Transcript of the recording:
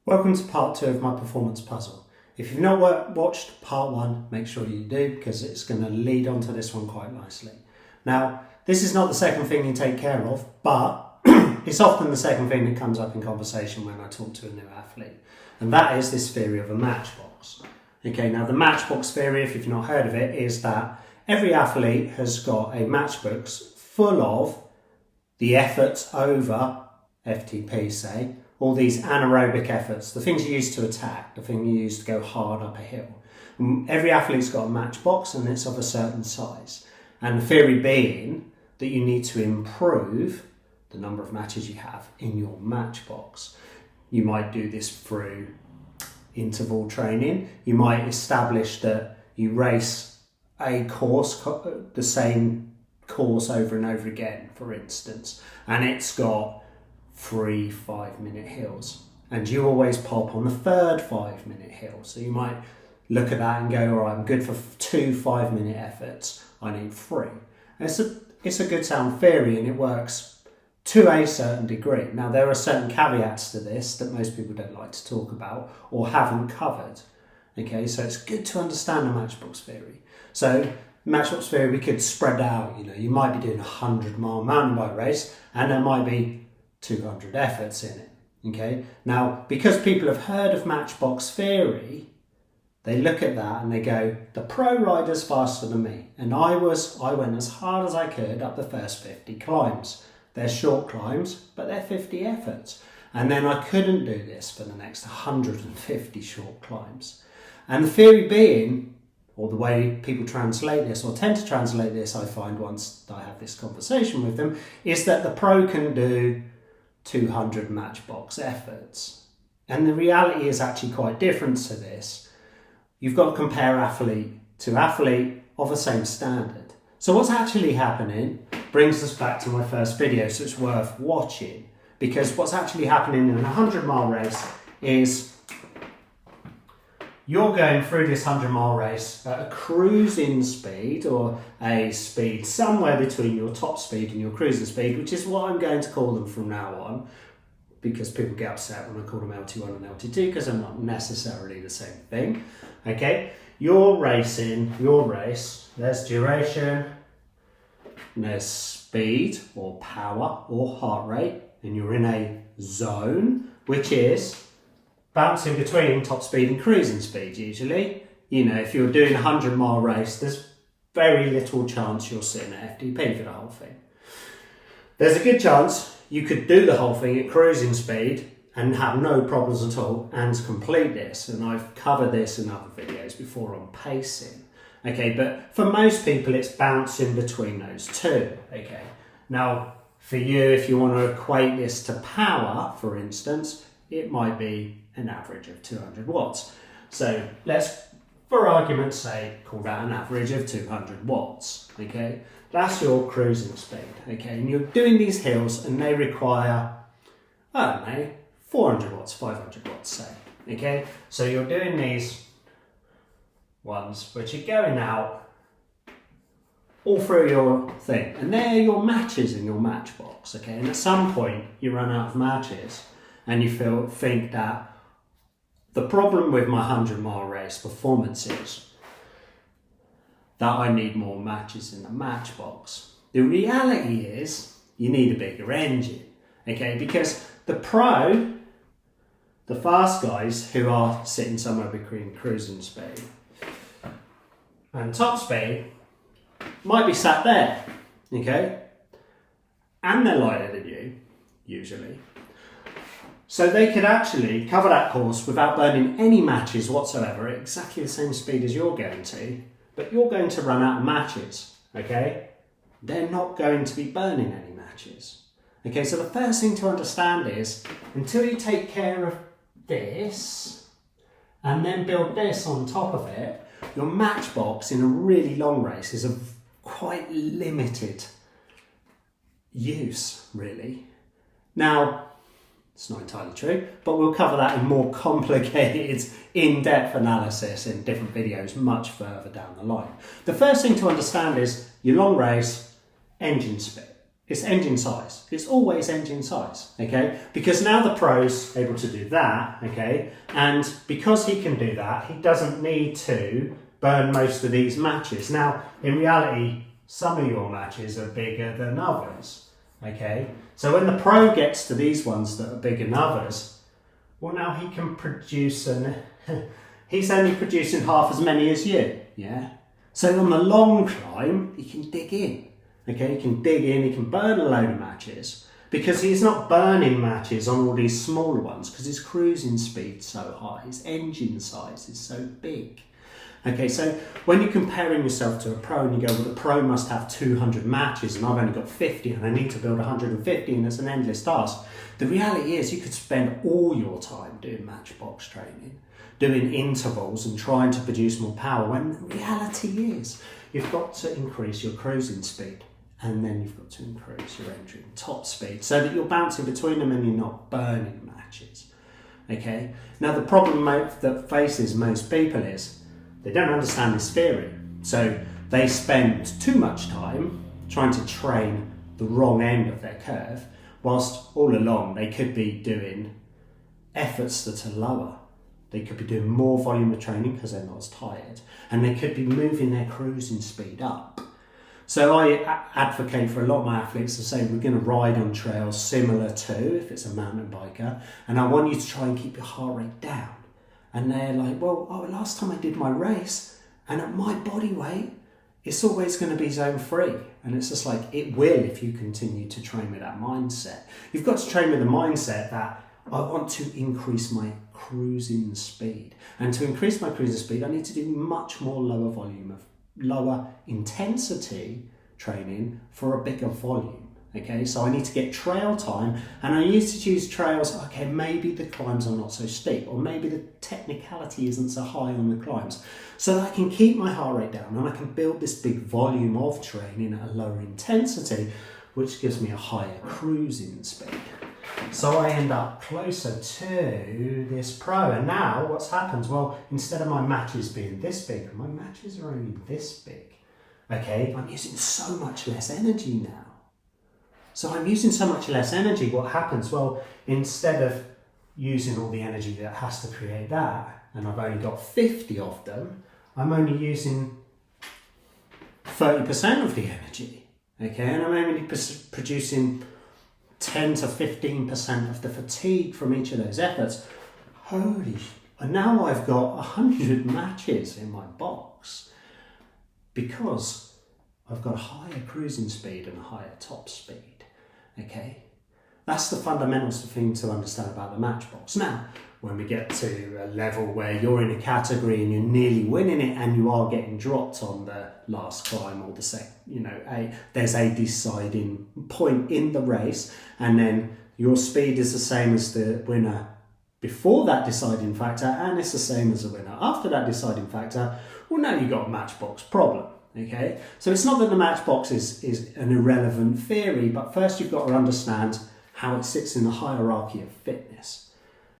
Welcome to part 2 of my performance puzzle. If you've not watched part 1, make sure you do, because it's going to lead on to this one quite nicely. Now, this is not the second thing you take care of, but it's often the second thing that comes up in conversation when I talk to a new athlete, and that is this theory of a matchbox. Okay, now the matchbox theory, if you've not heard of it, is that every athlete has got a matchbox full of the efforts over FTP, say, all these anaerobic efforts, the things you use to attack, the thing you use to go hard up a hill. Every athlete's got a matchbox and it's of a certain size. And the theory being that you need to improve the number of matches you have in your matchbox. You might do this through interval training. You might establish that you race a course, the same course over and over again, for instance, and it's got 3 5-minute hills, and you always pop on the third 5-minute hill. So you might look at that and go, all right, I'm good for 2 5-minute efforts, I need 3. And it's a good sound theory, and it works to a certain degree. Now, there are certain caveats to this that most people don't like to talk about or haven't covered. Okay, so it's good to understand the matchbox theory. So matchbox theory, we could spread out. You might be doing a 100-mile mountain bike race, and there might be 200 efforts in it. Okay, now because people have heard of matchbox theory, they look at that and they go, the pro rider's faster than me, and I went as hard as I could up the first 50 climbs. They're short climbs, but they're 50 efforts, and then I couldn't do this for the next 150 short climbs. And the theory being, or the way people translate this, or tend to translate this, I find once I have this conversation with them, is that the pro can do 200 matchbox efforts. And the reality is actually quite different to this. You've got to compare athlete to athlete of the same standard. So what's actually happening brings us back to my first video, so it's worth watching, because what's actually happening in a 100-mile race is you're going through this 100-mile race at a cruising speed, or a speed somewhere between your top speed and your cruising speed, which is what I'm going to call them from now on, because people get upset when I call them LT1 and LT2, because they're not necessarily the same thing. Okay, you're racing your race, there's duration, there's speed or power or heart rate, and you're in a zone, which is bouncing between top speed and cruising speed usually. If you're doing a 100-mile race, there's very little chance you're sitting at FTP for the whole thing. There's a good chance you could do the whole thing at cruising speed and have no problems at all and complete this. And I've covered this in other videos before on pacing. Okay, but for most people, it's bouncing between those two. Okay, now for you, if you want to equate this to power, for instance, it might be an average of 200 watts. So let's, for argument's sake, call that an average of 200 watts. Okay, that's your cruising speed. Okay, and you're doing these hills and they require, I don't know, 400 watts, 500 watts, say. Okay, so you're doing these ones which are going out all through your thing, and they're your matches in your matchbox. Okay, and at some point you run out of matches and you think that the problem with my 100-mile race performance is that I need more matches in the matchbox. The reality is you need a bigger engine, okay? Because the pro, the fast guys who are sitting somewhere between cruising speed and top speed might be sat there, okay? And they're lighter than you, usually. So they could actually cover that course without burning any matches whatsoever at exactly the same speed as you're going to, but you're going to run out of matches, okay? They're not going to be burning any matches. Okay, so the first thing to understand is, until you take care of this, and then build this on top of it, your matchbox in a really long race is of quite limited use, really. Now, it's not entirely true, but we'll cover that in more complicated, in-depth analysis in different videos much further down the line. The first thing to understand is your long race, engine speed. It's engine size. It's always engine size, okay? Because now the pro's able to do that, okay? And because he can do that, he doesn't need to burn most of these matches. Now, in reality, some of your matches are bigger than others, okay? So when the pro gets to these ones that are bigger than others, well, now he can produce, he's only producing half as many as you, yeah? So on the long climb, he can dig in. Okay, he can dig in, he can burn a load of matches because he's not burning matches on all these smaller ones because his cruising speed's so high, his engine size is so big. Okay, so when you're comparing yourself to a pro and you go, well, the pro must have 200 matches and I've only got 50 and I need to build 150 and it's an endless task. The reality is you could spend all your time doing Matchbox training, doing intervals and trying to produce more power when the reality is you've got to increase your cruising speed. And then you've got to increase your engine top speed so that you're bouncing between them and you're not burning matches. Okay. Now the problem that faces most people is they don't understand this theory. So they spend too much time trying to train the wrong end of their curve, whilst all along they could be doing efforts that are lower. They could be doing more volume of training because they're not as tired, and they could be moving their cruising speed up. So I advocate for a lot of my athletes to say we're going to ride on trails similar to if it's a mountain biker, and I want you to try and keep your heart rate down. And they're like, well, last time I did my race and at my body weight, it's always going to be zone 3. And it's just like, it will if you continue to train with that mindset. You've got to train with the mindset that I want to increase my cruising speed. And to increase my cruising speed, I need to do much more lower intensity training for a bigger volume. Okay, so I need to get trail time, and I used to use trails, okay, maybe the climbs are not so steep, or maybe the technicality isn't so high on the climbs, so that I can keep my heart rate down and I can build this big volume of training at a lower intensity, which gives me a higher cruising speed. So I end up closer to this pro, and now what's happened? Well, instead of my matches being this big, my matches are only this big. Okay, I'm using so much less energy now. So I'm using so much less energy, what happens? Well, instead of using all the energy that has to create that, and I've only got 50 of them, I'm only using 30% of the energy. Okay, and I'm only producing 10 to 15% of the fatigue from each of those efforts. And now I've got 100 matches in my box because I've got a higher cruising speed and a higher top speed. Okay, that's the fundamental thing to understand about the Matchbox. Now, when we get to a level where you're in a category and you're nearly winning it and you are getting dropped on the last climb or there's a deciding point in the race, and then your speed is the same as the winner before that deciding factor, and it's the same as the winner after that deciding factor, well, now you've got a Matchbox problem. Okay, so it's not that the Matchbox is an irrelevant theory, but first you've got to understand how it sits in the hierarchy of fitness.